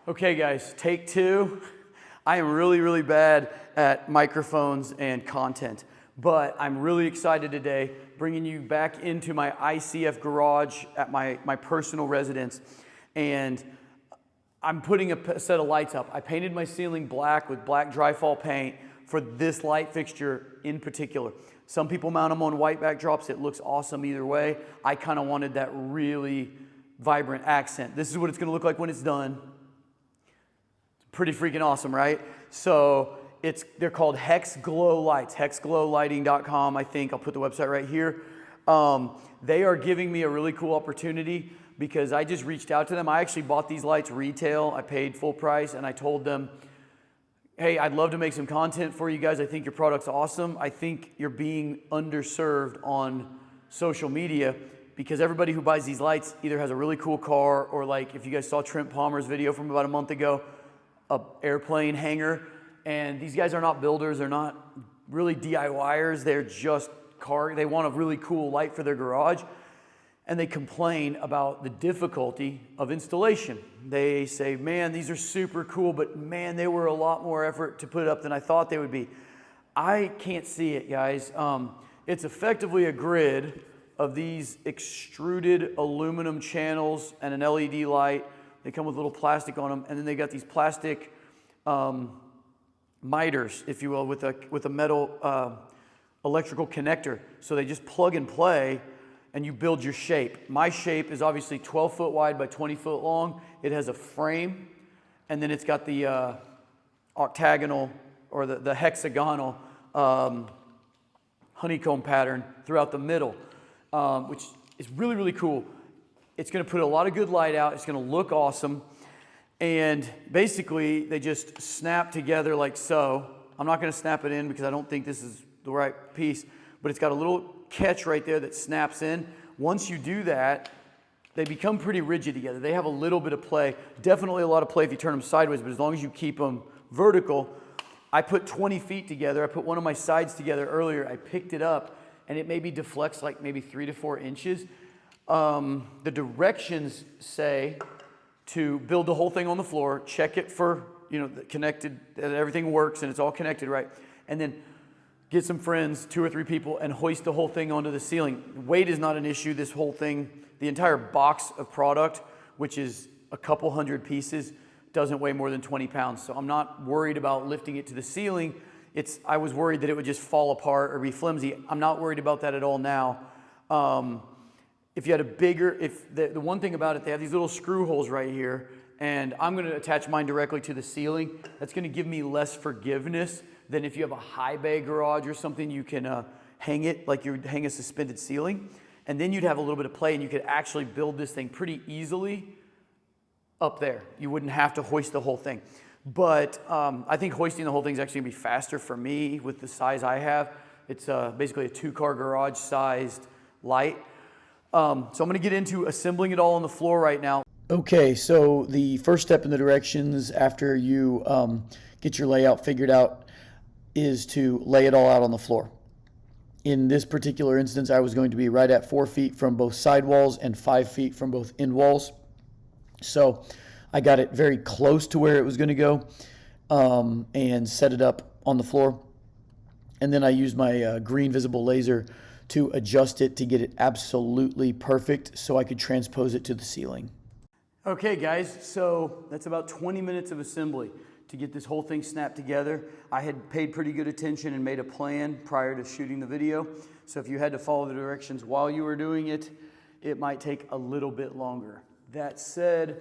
Okay guys, take two. I am really bad at microphones and content, but I'm really excited today bringing you back into my ICF garage at my personal residence, and I'm putting a set of lights up. I painted my ceiling black with black dry fall paint for this light fixture in particular. Some people mount them on white backdrops. It looks awesome either way. I kind of wanted that really vibrant accent. This is what it's going to look like when it's done. Pretty freaking awesome, right? So they're called Hex Glow Lights, hexglowlighting.com, I think. I'll put the website right here. They are giving me a really cool opportunity because I just reached out to them. I actually bought these lights retail. I paid full price, and I told them, hey, I'd love to make some content for you guys. I think your product's awesome. I think you're being underserved on social media because everybody who buys these lights either has a really cool car or, like, if you guys saw Trent Palmer's video from about a month ago, a airplane hangar, and these guys are not builders, they're not really DIYers, they're just they want a really cool light for their garage, and they complain about the difficulty of installation. They say, man, these are super cool, but man, they were a lot more effort to put up than I thought they would be. I can't see it, guys. It's effectively a grid of these extruded aluminum channels and an LED light. They come with little plastic on them, and then they got these plastic miters, if you will, with a metal electrical connector. So they just plug and play, and you build your shape. My shape is obviously 12 foot wide by 20 foot long. It has a frame, and then it's got the octagonal or the hexagonal honeycomb pattern throughout the middle, which is really cool. It's going to put a lot of good light out. It's going to look awesome. And basically, they just snap together like so. I'm not going to snap it in because I don't think this is the right piece, but it's got a little catch right there that snaps in. Once you do that, they become pretty rigid together. They have a little bit of play. Definitely a lot of play if you turn them sideways, but as long as you keep them vertical. I put 20 feet together. I put one of my sides together earlier. I picked it up, and it maybe deflects like maybe 3 to 4 inches. The directions say to build the whole thing on the floor, check it for, connected, that everything works and it's all connected right, and then get some friends, 2 or 3 people, and hoist the whole thing onto the ceiling. Weight is not an issue. This whole thing, the entire box of product, which is a couple hundred pieces, doesn't weigh more than 20 pounds. So I'm not worried about lifting it to the ceiling. I was worried that it would just fall apart or be flimsy. I'm not worried about that at all now. If you had a bigger, the one thing about it, they have these little screw holes right here, and I'm going to attach mine directly to the ceiling. That's going to give me less forgiveness than if you have a high bay garage or something. You can hang it like you would hang a suspended ceiling, and then you'd have a little bit of play, and you could actually build this thing pretty easily up there. You wouldn't have to hoist the whole thing. But I think hoisting the whole thing is actually going to be faster for me with the size I have. It's basically a 2-car garage sized light. So I'm going to get into assembling it all on the floor right now. Okay, so the first step in the directions after you get your layout figured out is to lay it all out on the floor. In this particular instance, I was going to be right at 4 feet from both side walls and 5 feet from both end walls. So I got it very close to where it was going to go and set it up on the floor. And then I used my green visible laser to adjust it to get it absolutely perfect so I could transpose it to the ceiling. Okay guys, so that's about 20 minutes of assembly to get this whole thing snapped together. I had paid pretty good attention and made a plan prior to shooting the video. So if you had to follow the directions while you were doing it, it might take a little bit longer. That said,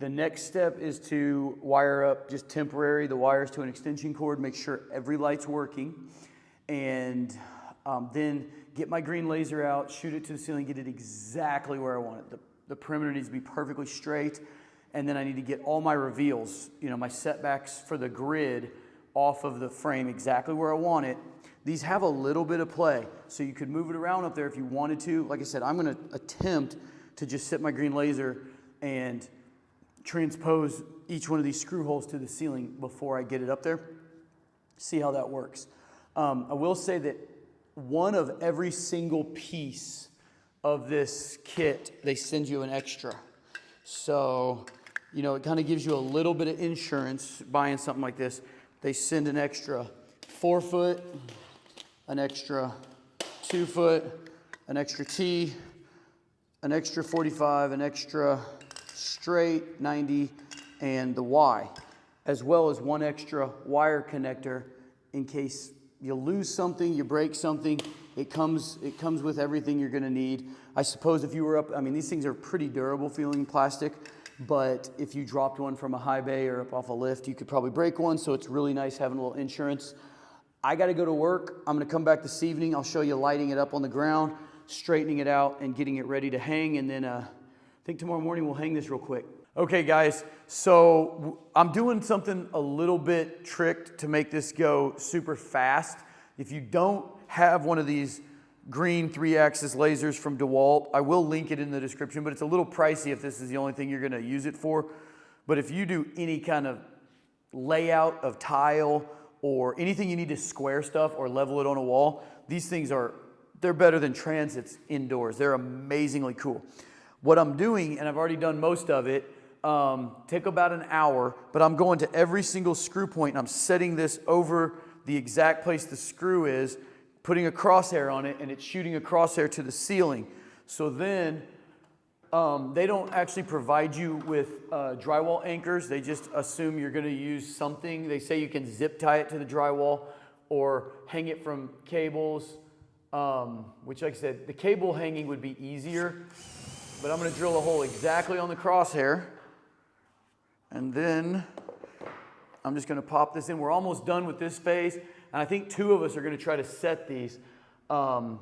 the next step is to wire up just temporary the wires to an extension cord, make sure every light's working, and then get my green laser out, shoot it to the ceiling, get it exactly where I want it. The perimeter needs to be perfectly straight, and then I need to get all my reveals, my setbacks for the grid off of the frame exactly where I want it. These have a little bit of play, so you could move it around up there if you wanted to. Like I said, I'm going to attempt to just set my green laser and transpose each one of these screw holes to the ceiling before I get it up there. See how that works. I will say that one of every single piece of this kit, they send you an extra. So, you know, it kind of gives you a little bit of insurance buying something like this. They send an extra 4 foot, an extra 2 foot, an extra T, an extra 45, an extra straight 90, and the Y, as well as one extra wire connector in case you lose something, you break something. It comes with everything you're gonna need. I suppose if you were up, I mean, these things are pretty durable feeling plastic, but if you dropped one from a high bay or up off a lift, you could probably break one, so it's really nice having a little insurance. I gotta go to work. I'm gonna come back this evening. I'll show you lighting it up on the ground, straightening it out, and getting it ready to hang, and then I think tomorrow morning we'll hang this real quick. Okay guys, so I'm doing something a little bit tricked to make this go super fast. If you don't have one of these green 3-axis lasers from DeWalt, I will link it in the description, but it's a little pricey if this is the only thing you're gonna use it for. But if you do any kind of layout of tile or anything you need to square stuff or level it on a wall, these things they're better than transits indoors. They're amazingly cool. What I'm doing, and I've already done most of it, take about an hour, but I'm going to every single screw point and I'm setting this over the exact place the screw is, putting a crosshair on it, and it's shooting a crosshair to the ceiling. So then they don't actually provide you with drywall anchors. They just assume you're gonna use something. They say you can zip tie it to the drywall or hang it from cables, which, like I said, the cable hanging would be easier, but I'm gonna drill a hole exactly on the crosshair. And then I'm just gonna pop this in. We're almost done with this phase. And I think 2 of us are gonna try to set these by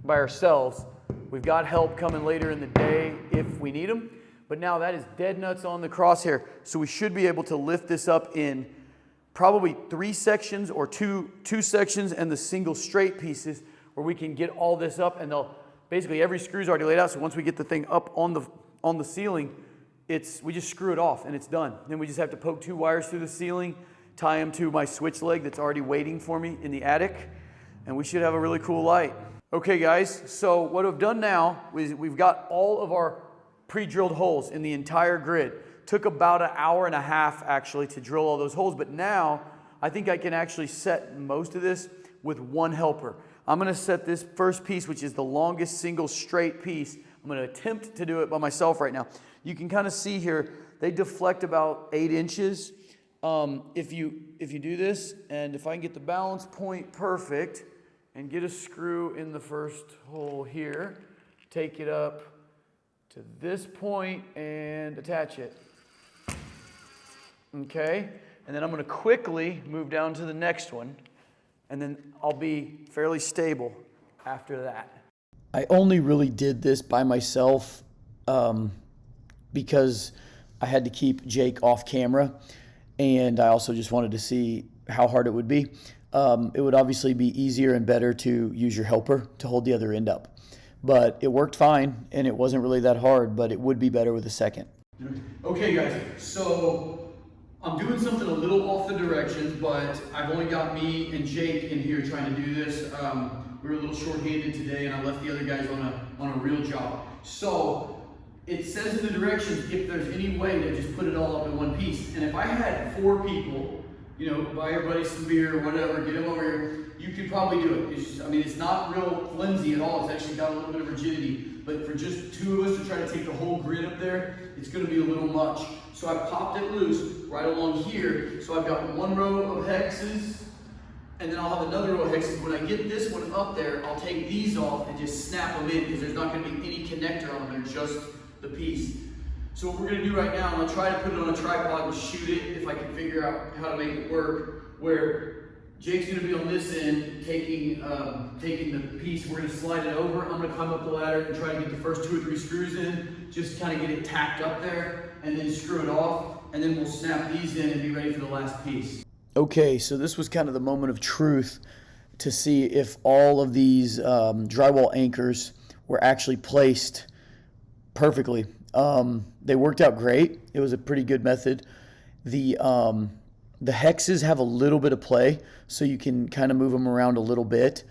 ourselves. We've got help coming later in the day if we need them. But now that is dead nuts on the crosshair. So we should be able to lift this up in probably 3 sections or two sections and the single straight pieces where we can get all this up, and basically every screw's already laid out. So once we get the thing up on the ceiling, we just screw it off and it's done. Then we just have to poke 2 wires through the ceiling, tie them to my switch leg that's already waiting for me in the attic, and we should have a really cool light. Okay guys, so what I've done now is we've got all of our pre-drilled holes in the entire grid. Took about an hour and a half actually to drill all those holes, but now I think I can actually set most of this with one helper. I'm gonna set this first piece, which is the longest single straight piece. I'm gonna attempt to do it by myself right now. You can kind of see here, they deflect about 8 inches. If you do this, and if I can get the balance point perfect and get a screw in the first hole here, take it up to this point and attach it. Okay, and then I'm gonna quickly move down to the next one, and then I'll be fairly stable after that. I only really did this by myself because I had to keep Jake off camera, and I also just wanted to see how hard it would be. It would obviously be easier and better to use your helper to hold the other end up. But it worked fine, and it wasn't really that hard, but it would be better with a second. Okay guys, so I'm doing something a little off the directions, but I've only got me and Jake in here trying to do this. We were a little short-handed today, and I left the other guys on a real job. So it says in the directions if there's any way to just put it all up in one piece. And if I had 4 people, you know, buy your buddy some beer or whatever, get them over here, you could probably do it. It's just, I mean, it's not real flimsy at all. It's actually got a little bit of rigidity. But for just 2 of us to try to take the whole grid up there, it's gonna be a little much. So I popped it loose right along here. So I've got 1 row of hexes, and then I'll have another row of hexes. When I get this one up there, I'll take these off and just snap them in because there's not gonna be any connector on them, they're just the piece. So what we're gonna do right now, I'm gonna try to put it on a tripod and shoot it if I can figure out how to make it work, where Jake's gonna be on this end, taking the piece. We're gonna slide it over. I'm gonna climb up the ladder and try to get the first 2 or 3 screws in, just kind of get it tacked up there, and then screw it off, and then we'll snap these in and be ready for the last piece. Okay, so this was kind of the moment of truth to see if all of these drywall anchors were actually placed perfectly. They worked out great. It was a pretty good method. The hexes have a little bit of play, so you can kind of move them around a little bit,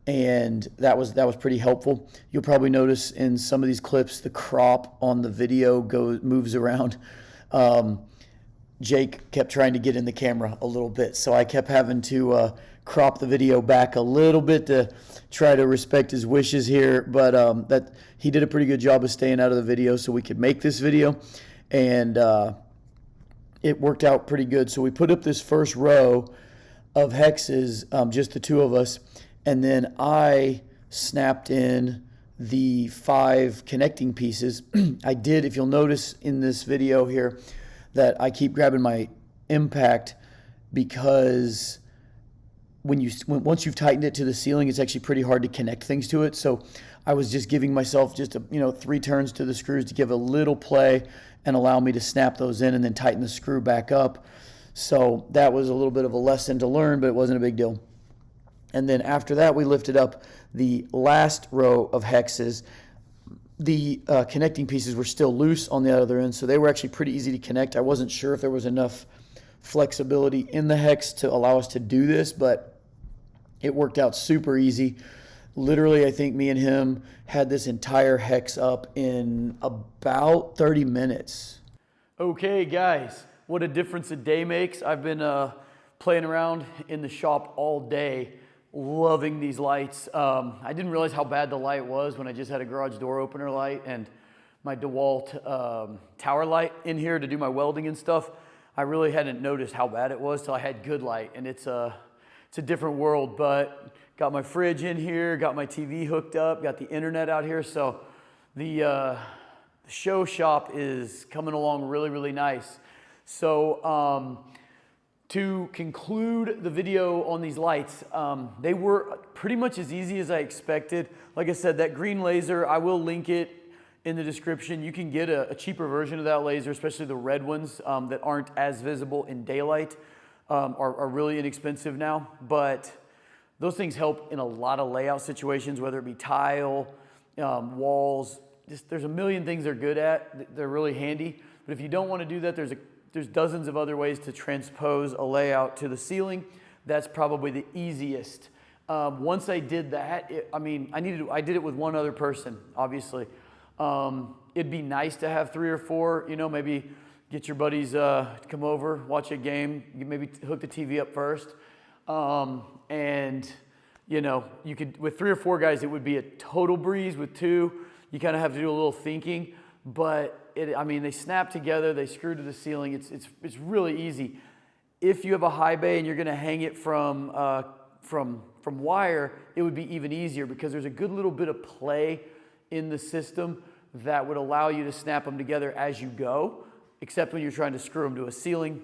and that was pretty helpful. You'll probably notice in some of these clips the crop on the video moves around. Jake kept trying to get in the camera a little bit, so I kept having to crop the video back a little bit to try to respect his wishes here. But that he did a pretty good job of staying out of the video so we could make this video, and it worked out pretty good. So we put up this first row of hexes, just the two of us, and then I snapped in the 5 connecting pieces. I did, if you'll notice in this video here, that I keep grabbing my impact because once you've tightened it to the ceiling, it's actually pretty hard to connect things to it. So I was just giving myself just 3 turns to the screws to give a little play and allow me to snap those in and then tighten the screw back up. So that was a little bit of a lesson to learn, but it wasn't a big deal. And then after that, we lifted up the last row of hexes. The connecting pieces were still loose on the other end, so they were actually pretty easy to connect. I wasn't sure if there was enough flexibility in the hex to allow us to do this, but it worked out super easy. Literally, I think me and him had this entire hex up in about 30 minutes. Okay, guys, what a difference a day makes. I've been playing around in the shop all day, loving these lights. I didn't realize how bad the light was when I just had a garage door opener light and my DeWalt tower light in here to do my welding and stuff. I really hadn't noticed how bad it was till I had good light, and it's a different world. But got my fridge in here, got my TV hooked up, got the internet out here, so the show shop is coming along really, really nice. So to conclude the video on these lights, they were pretty much as easy as I expected. Like I said, that green laser, I will link it in the description. You can get a cheaper version of that laser, especially the red ones that aren't as visible in daylight, are really inexpensive now. But those things help in a lot of layout situations, whether it be tile, walls. There's a million things they're good at. They're really handy. But if you don't want to do that, there's dozens of other ways to transpose a layout to the ceiling. That's probably the easiest. Once I did that, I did it with one other person, obviously. It'd be nice to have 3 or 4, maybe get your buddies to come over, watch a game, maybe hook the TV up first. And you could, with 3 or 4 guys, it would be a total breeze. With 2, you kind of have to do a little thinking, but they snap together, they screw to the ceiling. It's really easy. If you have a high bay and you're going to hang it from wire, it would be even easier because there's a good little bit of play in the system that would allow you to snap them together as you go, except when you're trying to screw them to a ceiling.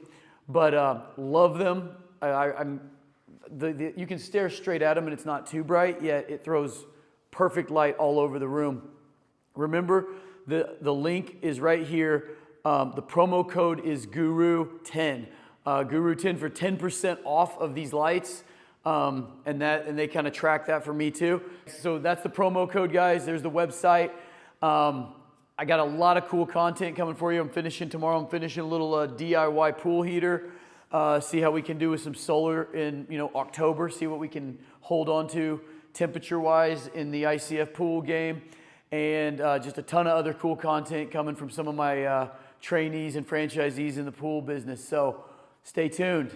But love them. You can stare straight at them and it's not too bright, yet it throws perfect light all over the room. Remember, the link is right here. The promo code is Guru10. Guru10 for 10% off of these lights. And they kind of track that for me too. So that's the promo code, guys. There's the website. I got a lot of cool content coming for you. I'm finishing tomorrow. I'm finishing a little DIY pool heater. See how we can do with some solar in October. See what we can hold on to temperature-wise in the ICF pool game. And just a ton of other cool content coming from some of my trainees and franchisees in the pool business. So stay tuned.